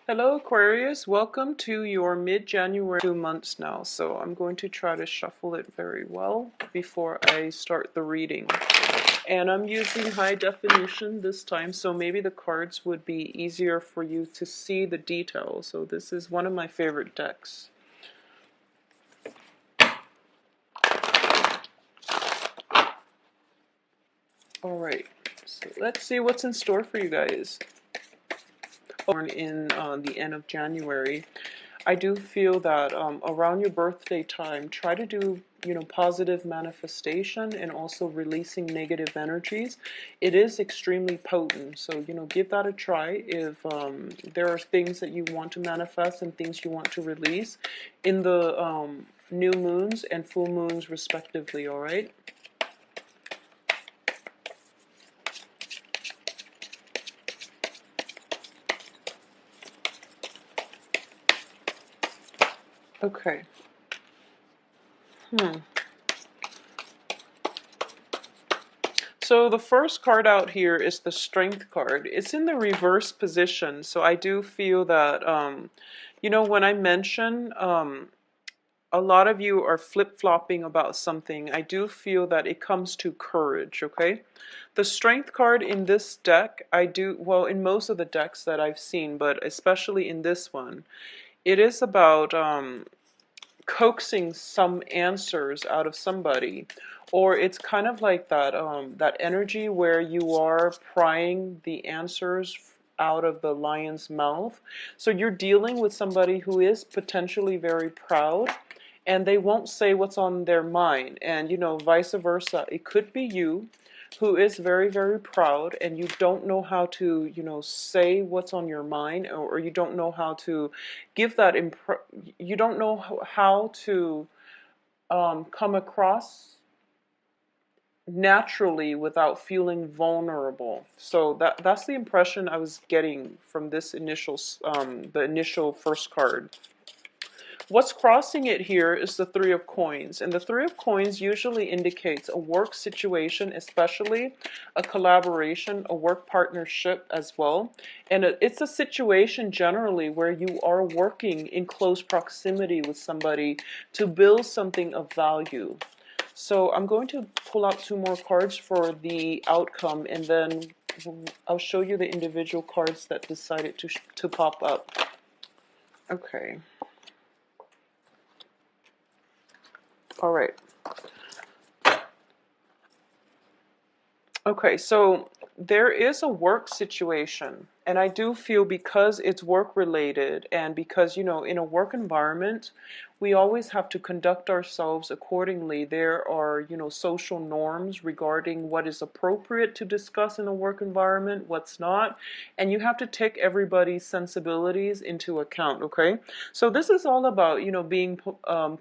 Hello Aquarius, welcome to your mid-January 2 months now. So I'm going to try to shuffle it very well before I start the reading. And I'm using high definition this time, so maybe the cards would be easier for you to see the details. So this is one of my favorite decks. Alright, so let's see what's in store for you guys. Born in the end of January. I do feel that around your birthday time, try to do, positive manifestation and also releasing negative energies. It is extremely potent. So, give that a try if there are things that you want to manifest and things you want to release in the new moons and full moons respectively, all right? Okay. So the first card out here is the Strength card. It's in the reverse position, so I do feel that, when I mention a lot of you are flip-flopping about something, I do feel that it comes to courage, okay? The Strength card in this deck, in most of the decks that I've seen, but especially in this one, it is about coaxing some answers out of somebody, or it's kind of like that energy where you are prying the answers out of the lion's mouth. So you're dealing with somebody who is potentially very proud, and they won't say what's on their mind, and vice versa. It could be you who is very, very proud, and you don't know how to, say what's on your mind, or you don't know how to give that you don't know how to come across naturally without feeling vulnerable. So that's the impression I was getting from this the initial first card. What's crossing it here is the Three of Coins, and the Three of Coins usually indicates a work situation, especially a collaboration, a work partnership as well. And it's a situation generally where you are working in close proximity with somebody to build something of value. So I'm going to pull out two more cards for the outcome, and then I'll show you the individual cards that decided to pop up. Okay. All right. Okay, so there is a work situation, and I do feel because it's work related and because, in a work environment, we always have to conduct ourselves accordingly. There are, social norms regarding what is appropriate to discuss in a work environment, what's not, and you have to take everybody's sensibilities into account, okay? So this is all about, being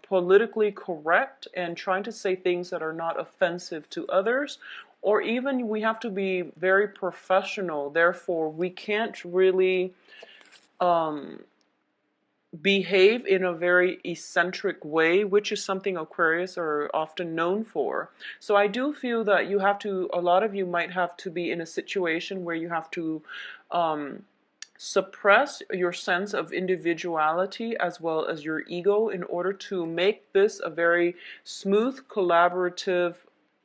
politically correct and trying to say things that are not offensive to others, or even we have to be very professional. Therefore, we can't really behave in a very eccentric way, which is something Aquarius are often known for. So I do feel that a lot of you might have to be in a situation where you have to suppress your sense of individuality as well as your ego in order to make this a very smooth, collaborative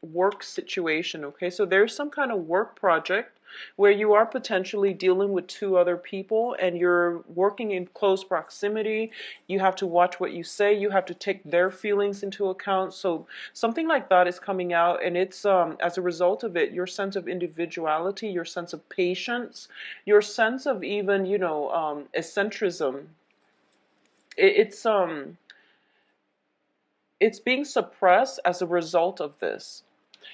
work situation, okay? So there's some kind of work project where you are potentially dealing with two other people and you're working in close proximity. You have to watch what you say. You have to take their feelings into account. So something like that is coming out, and it's as a result of it, your sense of individuality, your sense of patience, your sense of even, eccentricism. It's being suppressed as a result of this.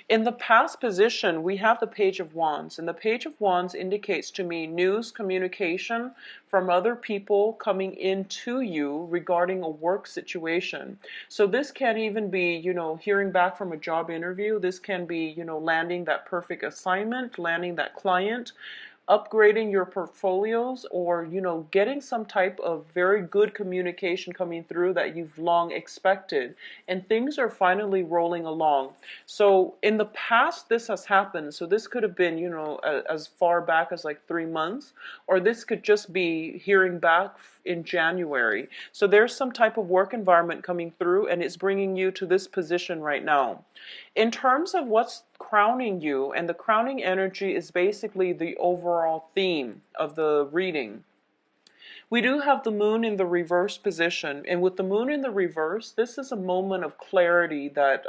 In the past position, we have the Page of Wands, and the Page of Wands indicates to me news, communication from other people coming into you regarding a work situation. So this can even be, hearing back from a job interview. This can be, landing that perfect assignment, landing that client. upgrading your portfolios, or getting some type of very good communication coming through that you've long expected, and things are finally rolling along. So in the past this has happened, so this could have been as far back as like 3 months, or this could just be hearing back in January. So there's some type of work environment coming through, and it's bringing you to this position right now. In terms of what's crowning you, and the crowning energy is basically the overall theme of the reading. We do have the moon in the reverse position, and with the moon in the reverse, this is a moment of clarity, that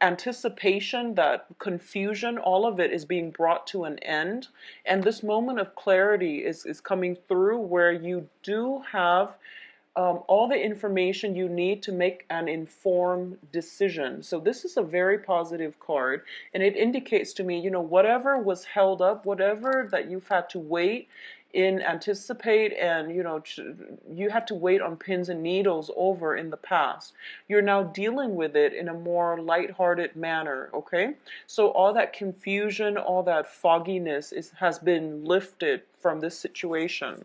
anticipation, that confusion, all of it is being brought to an end. And this moment of clarity is coming through where you do have all the information you need to make an informed decision. So this is a very positive card, and it indicates to me, whatever was held up, whatever that you've had to wait in anticipate, and you had to wait on pins and needles over in the past, you're now dealing with it in a more lighthearted manner. Okay, so all that confusion, all that fogginess has been lifted from this situation.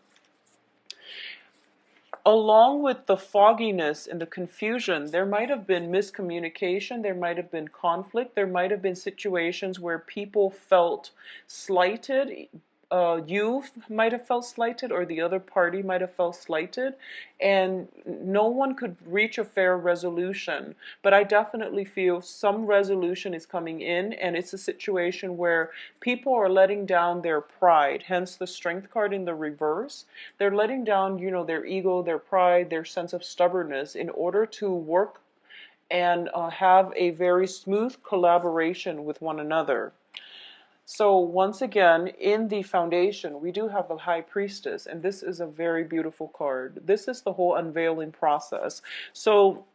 Along with the fogginess and the confusion, there might have been miscommunication, there might have been conflict, there might have been situations where people felt slighted. You might have felt slighted, or the other party might have felt slighted, and no one could reach a fair resolution. But I definitely feel some resolution is coming in, and it's a situation where people are letting down their pride, hence the Strength card in the reverse. They're letting down, their ego, their pride, their sense of stubbornness, in order to work and have a very smooth collaboration with one another. So once again, in the foundation, we do have the High Priestess, and this is a very beautiful card. This is the whole unveiling process. So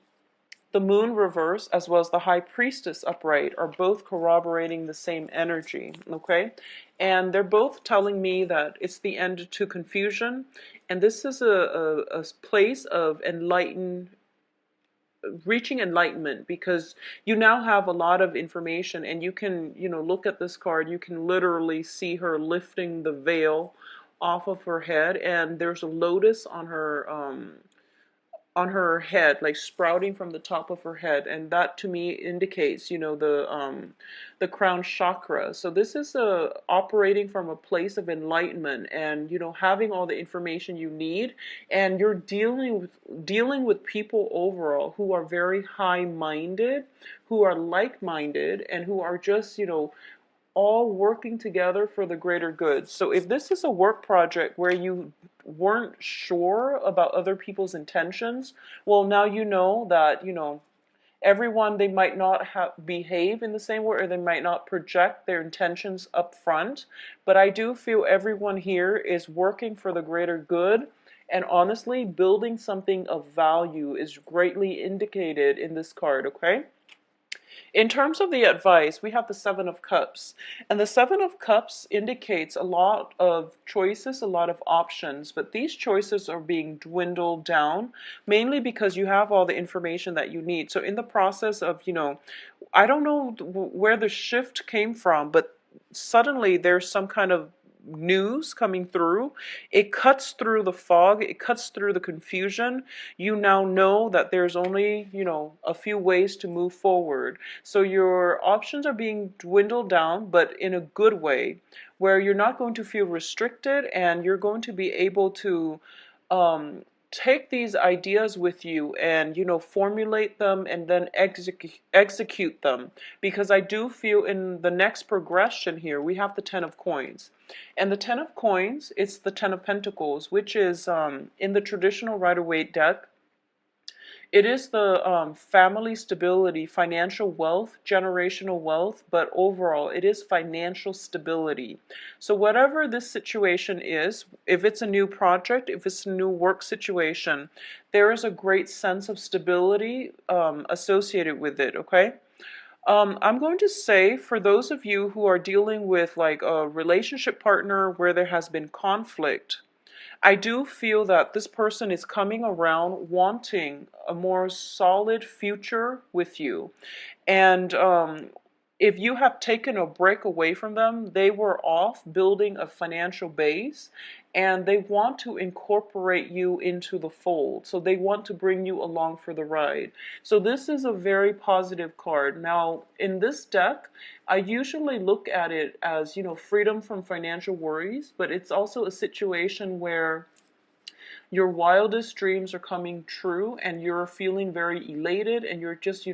the Moon reverse as well as the High Priestess upright are both corroborating the same energy, okay? And they're both telling me that it's the end to confusion, and this is a place of reaching enlightenment, because you now have a lot of information, and you can look at this card, you can literally see her lifting the veil off of her head, and there's a lotus on her head, like sprouting from the top of her head, and that to me indicates the crown chakra. So this is operating from a place of enlightenment, and having all the information you need, and you're dealing with people overall who are very high-minded, who are like-minded, and who are just all working together for the greater good. So if this is a work project where you weren't sure about other people's intentions, well, now you know that, everyone, they might not behave in the same way, or they might not project their intentions up front. But I do feel everyone here is working for the greater good. And honestly, building something of value is greatly indicated in this card, okay? In terms of the advice, we have the Seven of Cups. And the Seven of Cups indicates a lot of choices, a lot of options, but these choices are being dwindled down, mainly because you have all the information that you need. So in the process of, I don't know where the shift came from, but suddenly there's some kind of news coming through. It cuts through the fog, it cuts through the confusion. You now know that there's only, a few ways to move forward. So your options are being dwindled down, but in a good way, where you're not going to feel restricted, and you're going to be able to take these ideas with you and formulate them and then execute them. Because I do feel in the next progression here, we have the Ten of Coins. And the Ten of Coins, it's the Ten of Pentacles, which is in the traditional Rider-Waite deck. It is the family stability, financial wealth, generational wealth, but overall it is financial stability. So whatever this situation is, if it's a new project, if it's a new work situation, there is a great sense of stability associated with it, okay? I'm going to say, for those of you who are dealing with like a relationship partner where there has been conflict, I do feel that this person is coming around wanting a more solid future with you. And if you have taken a break away from them, they were off building a financial base and they want to incorporate you into the fold. So they want to bring you along for the ride. So this is a very positive card. Now, in this deck, I usually look at it as, freedom from financial worries, but it's also a situation where your wildest dreams are coming true and you're feeling very elated and you're just,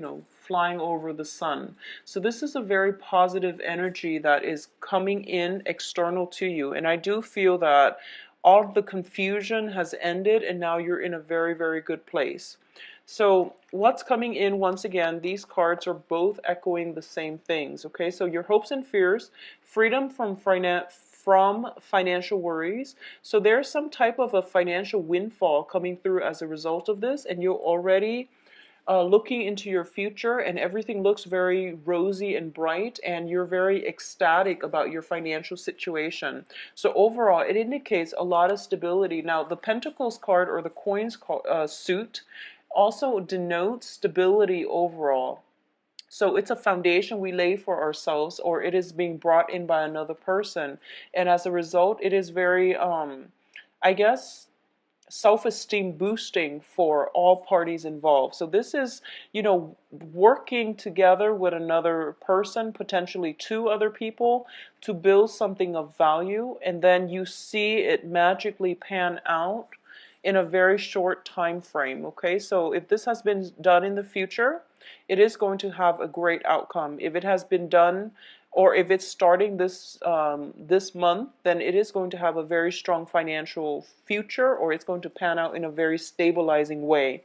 flying over the sun. So this is a very positive energy that is coming in external to you. And I do feel that all of the confusion has ended and now you're in a very, very good place. So what's coming in, once again, these cards are both echoing the same things, okay? So your hopes and fears, freedom from financial worries. So there's some type of a financial windfall coming through as a result of this, and you're already looking into your future and everything looks very rosy and bright and you're very ecstatic about your financial situation. So overall, it indicates a lot of stability. Now, the Pentacles card or the Coins suit also denotes stability overall. So it's a foundation we lay for ourselves, or it is being brought in by another person. And as a result, it is very, I guess, self-esteem boosting for all parties involved. So this is, working together with another person, potentially two other people, to build something of value, and then you see it magically pan out in a very short time frame. Okay, so if this has been done in the future, it is going to have a great outcome. If it has been done, or if it's starting this month, then it is going to have a very strong financial future, or it's going to pan out in a very stabilizing way.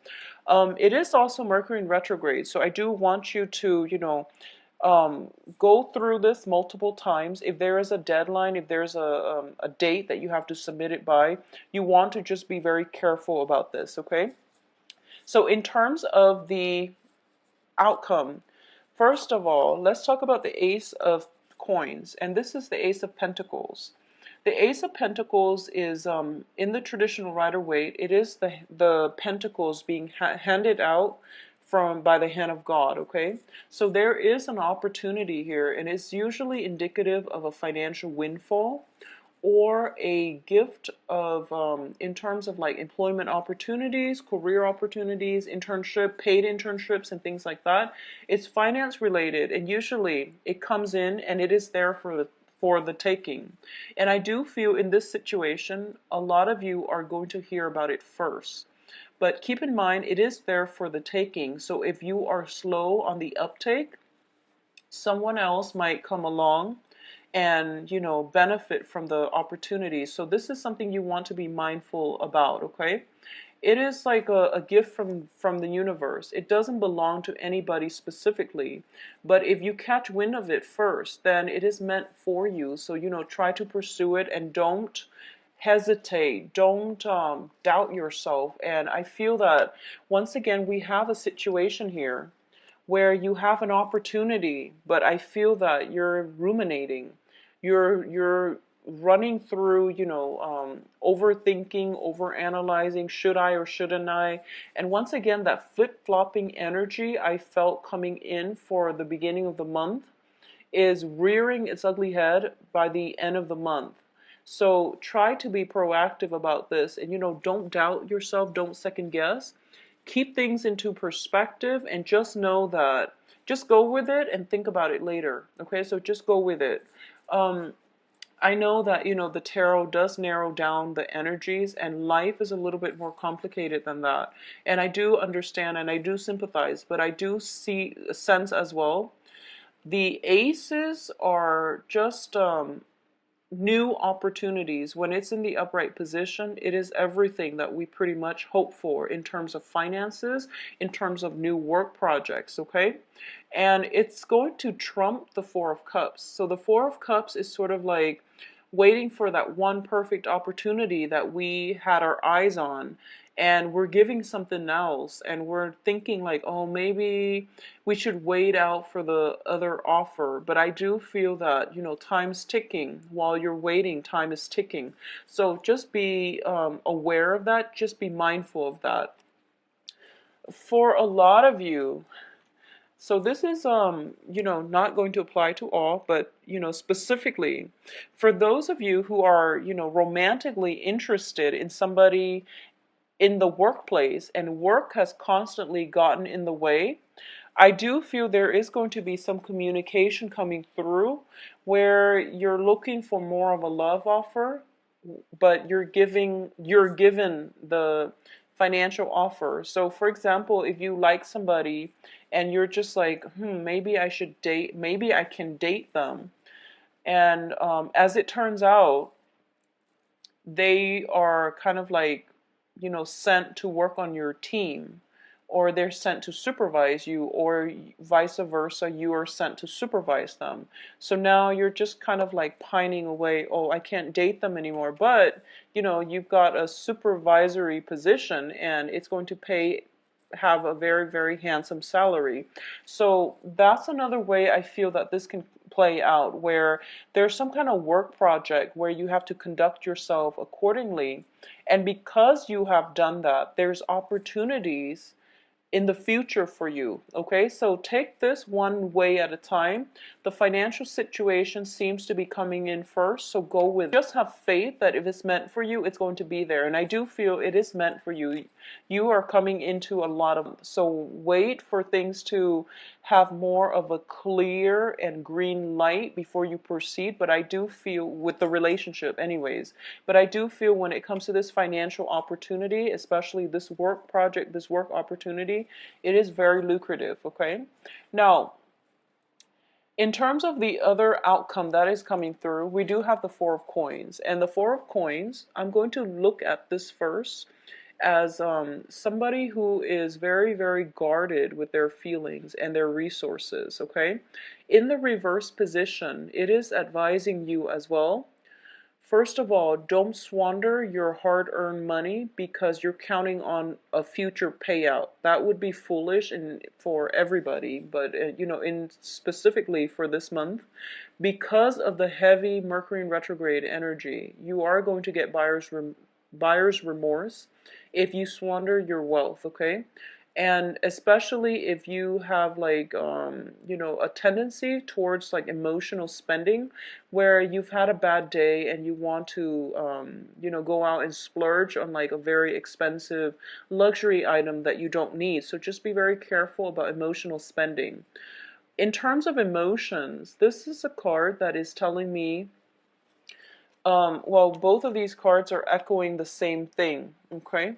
It is also Mercury in retrograde, so I do want you to, go through this multiple times. If there is a deadline, if there's a date that you have to submit it by, you want to just be very careful about this, okay? So in terms of the outcome, first of all, let's talk about the Ace of Coins, and this is the Ace of Pentacles. The Ace of Pentacles is, in the traditional Rider-Waite, it is the pentacles being handed out by the hand of God, okay? So there is an opportunity here, and it's usually indicative of a financial windfall or a gift of, in terms of like employment opportunities, career opportunities, internship, paid internships, and things like that. It's finance related, and usually it comes in and it is there for the taking. And I do feel in this situation, a lot of you are going to hear about it first. But keep in mind, it is there for the taking. So if you are slow on the uptake, someone else might come along and, benefit from the opportunities. So this is something you want to be mindful about, okay? It is like a gift from the universe. It doesn't belong to anybody specifically. But if you catch wind of it first, then it is meant for you. So, try to pursue it and don't hesitate. Don't doubt yourself. And I feel that, once again, we have a situation here where you have an opportunity, but I feel that you're ruminating. You're running through, overthinking, overanalyzing, should I or shouldn't I? And once again, that flip-flopping energy I felt coming in for the beginning of the month is rearing its ugly head by the end of the month. So try to be proactive about this, and don't doubt yourself, don't second guess. Keep things into perspective and just know that, just go with it and think about it later. Okay, so just go with it. I know that, the tarot does narrow down the energies, and life is a little bit more complicated than that. And I do understand and I do sympathize, but I do sense as well. The aces are just new opportunities. When it's in the upright position, it is everything that we pretty much hope for in terms of finances, in terms of new work projects, okay? And it's going to trump the Four of Cups. So the Four of Cups is sort of like waiting for that one perfect opportunity that we had our eyes on, and we're giving something else, and we're thinking like, oh, maybe we should wait out for the other offer. But I do feel that, time's ticking. While you're waiting, time is ticking. So just be aware of that. Just be mindful of that. For a lot of you, So this is not going to apply to all, but specifically for those of you who are romantically interested in somebody in the workplace and work has constantly gotten in the way. I do feel there is going to be some communication coming through where you're looking for more of a love offer, but you're given the financial offer. So for example, if you like somebody and you're just like, maybe I should date, maybe I can date them. And as it turns out, they are kind of like, sent to work on your team, or they're sent to supervise you, or vice versa, you are sent to supervise them. So now you're just kind of like pining away, oh, I can't date them anymore. But, you've got a supervisory position and it's going to have a very, very handsome salary. So that's another way I feel that this can play out, where there's some kind of work project where you have to conduct yourself accordingly. And because you have done that, there's opportunities in the future for you. Okay, so take this one way at a time. The financial situation seems to be coming in first, so go with it. Just have faith that if it's meant for you, it's going to be there. And I do feel it is meant for you. You are coming into a lot of, so wait for things to have more of a clear and green light before you proceed. But I do feel with the relationship anyways, but I do feel when it comes to this financial opportunity, especially this work project, this work opportunity, it is very lucrative. Okay, now in terms of the other outcome that is coming through, we do have the Four of Coins. And the Four of Coins, I'm going to look at this first as somebody who is very, very guarded with their feelings and their resources, okay? In the reverse position, it is advising you as well. First of all, don't squander your hard-earned money because you're counting on a future payout. That would be foolish and for everybody, but in specifically for this month, because of the heavy Mercury in retrograde energy, you are going to get buyer's remorse if you squander your wealth, okay? And especially if you have like a tendency towards like emotional spending, where you've had a bad day and you want to go out and splurge on like a very expensive luxury item that you don't need. So just be very careful about emotional spending. In terms of emotions, this is a card that is telling me, well, both of these cards are echoing the same thing, okay?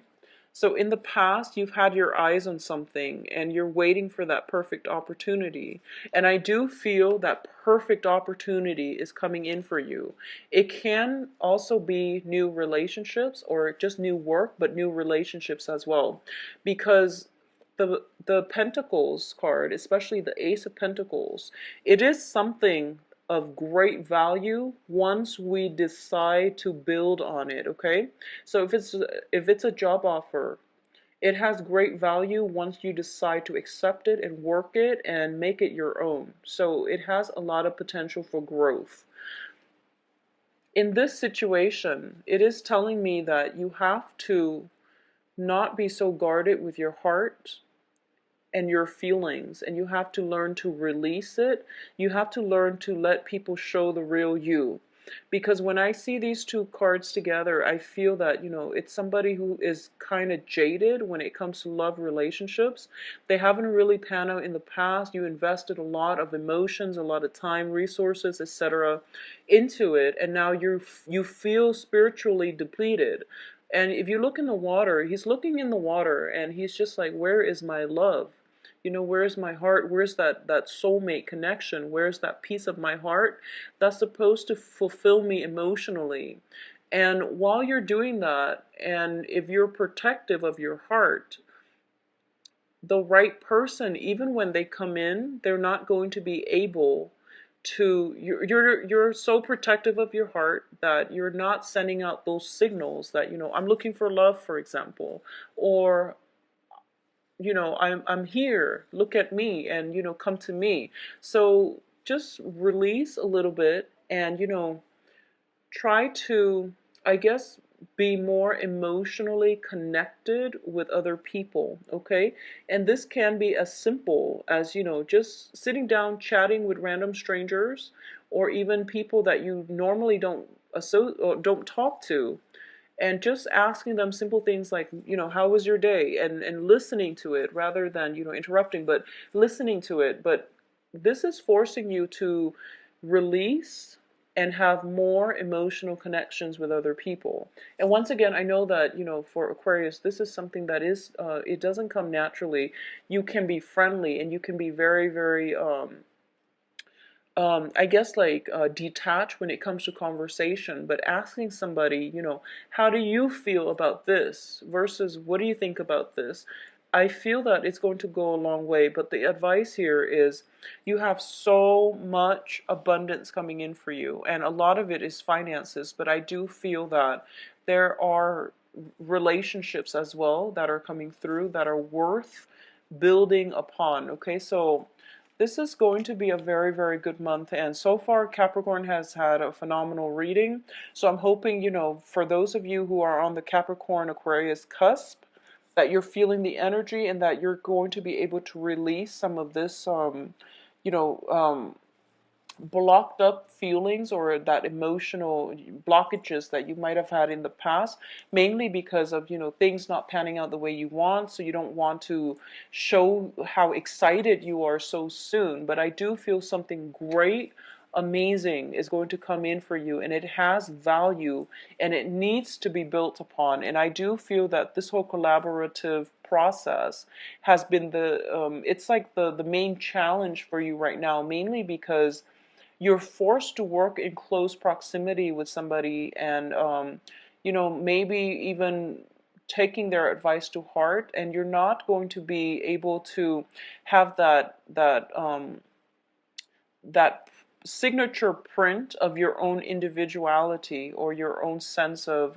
So in the past, you've had your eyes on something and you're waiting for that perfect opportunity. And I do feel that perfect opportunity is coming in for you. It can also be new relationships or just new work, but new relationships as well. Because the Pentacles card, especially the Ace of Pentacles, it is something of great value once we decide to build on it, okay? So if it's a job offer, it has great value once you decide to accept it and work it and make it your own. So it has a lot of potential for growth. In this situation, it is telling me that you have to not be so guarded with your heart and your feelings, and you have to learn to release it. You have to learn to let people show the real you. Because when I see these two cards together, I feel that, it's somebody who is kind of jaded when it comes to love relationships. They haven't really panned out in the past. You invested a lot of emotions, a lot of time, resources, etc. into it, and now you feel spiritually depleted. And if you look in the water, he's looking in the water and he's just like, where is my love? Where's my heart? Where's that soulmate connection? Where's that piece of my heart that's supposed to fulfill me emotionally? And while you're doing that, and if you're protective of your heart, the right person, even when they come in, they're not going to be able to, you're so protective of your heart that you're not sending out those signals that, I'm looking for love, for example, or I'm here, look at me, and come to me. So just release a little bit and try to, I guess, be more emotionally connected with other people, okay? And this can be as simple as, just sitting down chatting with random strangers, or even people that you normally don't talk to, and just asking them simple things like, how was your day, and listening to it rather than, interrupting, but listening to it. But this is forcing you to release and have more emotional connections with other people. And once again, I know that, for Aquarius, this is something that is, it doesn't come naturally. You can be friendly, and you can be very, very, I guess, like, detached when it comes to conversation, but asking somebody, how do you feel about this versus what do you think about this? I feel that it's going to go a long way, but the advice here is you have so much abundance coming in for you, and a lot of it is finances, but I do feel that there are relationships as well that are coming through that are worth building upon, okay? So this is going to be a very, very good month, and so far Capricorn has had a phenomenal reading. So I'm hoping, for those of you who are on the Capricorn Aquarius cusp, that you're feeling the energy and that you're going to be able to release some of this, you know, um, blocked up feelings or that emotional blockages that you might have had in the past, mainly because of, things not panning out the way you want, so you don't want to show how excited you are so soon. But I do feel something great, amazing is going to come in for you, and it has value, and it needs to be built upon. And I do feel that this whole collaborative process has been it's like the main challenge for you right now, mainly because you're forced to work in close proximity with somebody, and maybe even taking their advice to heart, and you're not going to be able to have that signature print of your own individuality, or your own sense of,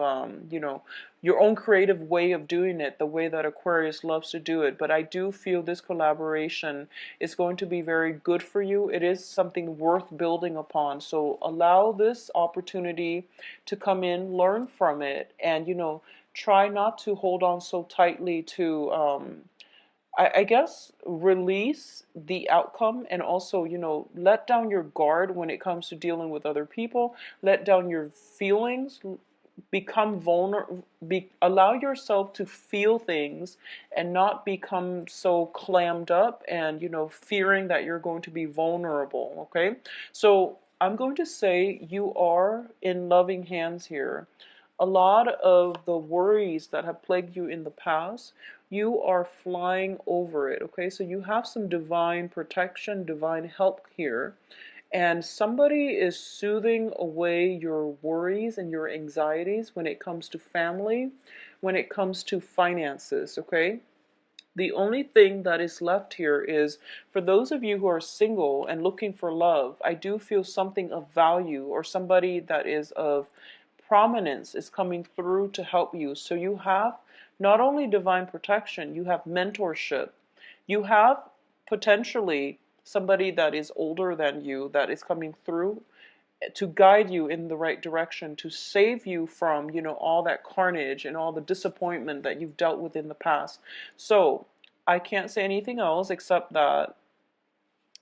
your own creative way of doing it, the way that Aquarius loves to do it. But I do feel this collaboration is going to be very good for you. It is something worth building upon. So allow this opportunity to come in, learn from it, and, try not to hold on so tightly to, I guess, release the outcome, and also, let down your guard when it comes to dealing with other people. Let down your feelings, become vulnerable, allow yourself to feel things, and not become so clammed up and, fearing that you're going to be vulnerable, okay? So I'm going to say you are in loving hands here. A lot of the worries that have plagued you in the past, you are flying over it, okay? So you have some divine protection, divine help here, and somebody is soothing away your worries and your anxieties when it comes to family, when it comes to finances, okay? The only thing that is left here is, for those of you who are single and looking for love, I do feel something of value, or somebody that is of prominence is coming through to help you. So you have not only divine protection, you have mentorship. You have potentially somebody that is older than you that is coming through to guide you in the right direction, to save you from, all that carnage and all the disappointment that you've dealt with in the past. So I can't say anything else except that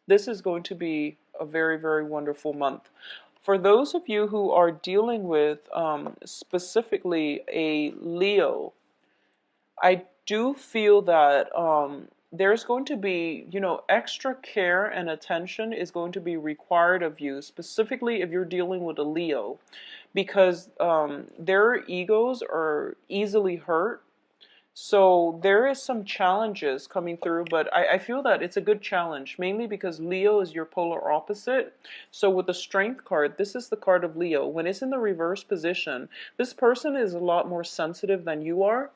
this is going to be a very, very wonderful month. For those of you who are dealing with, specifically, a Leo, I do feel that, there's going to be, extra care and attention is going to be required of you, specifically if you're dealing with a Leo, because, their egos are easily hurt. So there is some challenges coming through, but I feel that it's a good challenge, mainly because Leo is your polar opposite. So with the Strength card, this is the card of Leo. When it's in the reverse position, this person is a lot more sensitive than you are,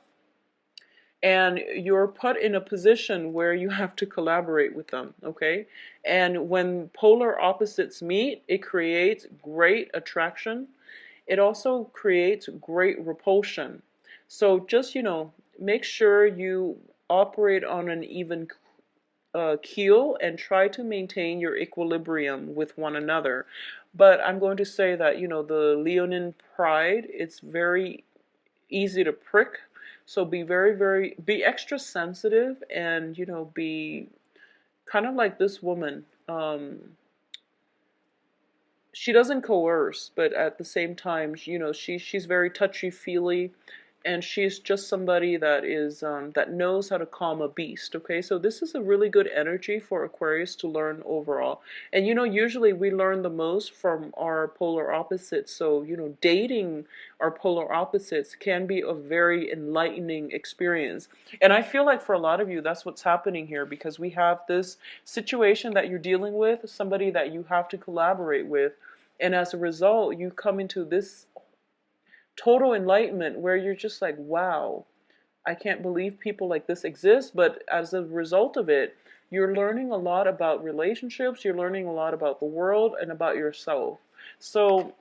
and you're put in a position where you have to collaborate with them, okay? And when polar opposites meet, it creates great attraction. It also creates great repulsion. So just, make sure you operate on an even keel, and try to maintain your equilibrium with one another. But I'm going to say that, the Leonine pride, it's very easy to prick. So be be extra sensitive, and, you know, be kind of like this woman. She doesn't coerce, but at the same time, you know, she's very touchy-feely, and she's just somebody that is that knows how to calm a beast. Okay, so this is a really good energy for Aquarius to learn overall. And you know, usually we learn the most from our polar opposites. So you know, dating our polar opposites can be a very enlightening experience. And I feel like for a lot of you, that's what's happening here, because we have this situation that you're dealing with, somebody that you have to collaborate with, and as a result, you come into this total enlightenment where you're just like, wow, I can't believe people like this exist. But as a result of it, you're learning a lot about relationships, you're learning a lot about the world and about yourself. So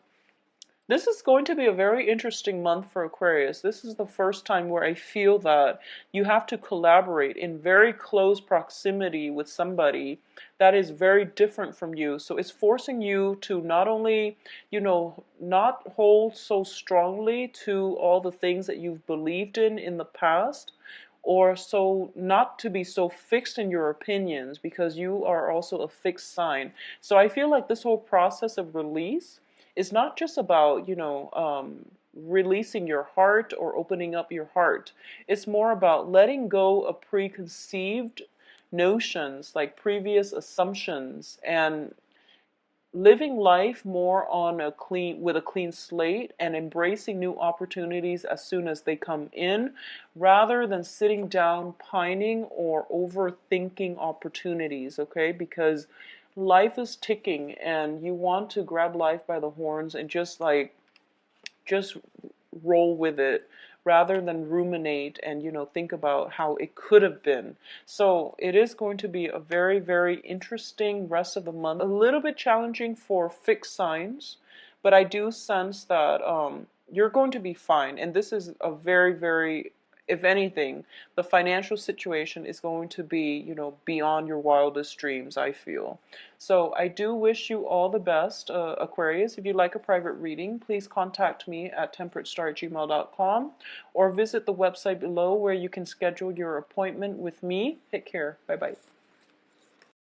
this is going to be a very interesting month for Aquarius. This is the first time where I feel that you have to collaborate in very close proximity with somebody that is very different from you. So it's forcing you to not only, you know, not hold so strongly to all the things that you've believed in the past, or so not to be so fixed in your opinions, because you are also a fixed sign. So I feel like this whole process of release is not just about, you know, releasing your heart or opening up your heart. It's more about letting go of preconceived notions, like previous assumptions, and living life more on a clean with a clean slate, and embracing new opportunities as soon as they come in, rather than sitting down pining or overthinking opportunities. Okay, because life is ticking, and you want to grab life by the horns and just roll with it, rather than ruminate and, you know, think about how it could have been. So it is going to be a very interesting rest of the month. A little bit challenging for fixed signs, but I do sense that you're going to be fine. And this is a very, if anything, the financial situation is going to be, you know, beyond your wildest dreams, I feel. So I do wish you all the best, Aquarius. If you'd like a private reading, please contact me at temperatestar@gmail.com, or visit the website below where you can schedule your appointment with me. Take care. Bye-bye.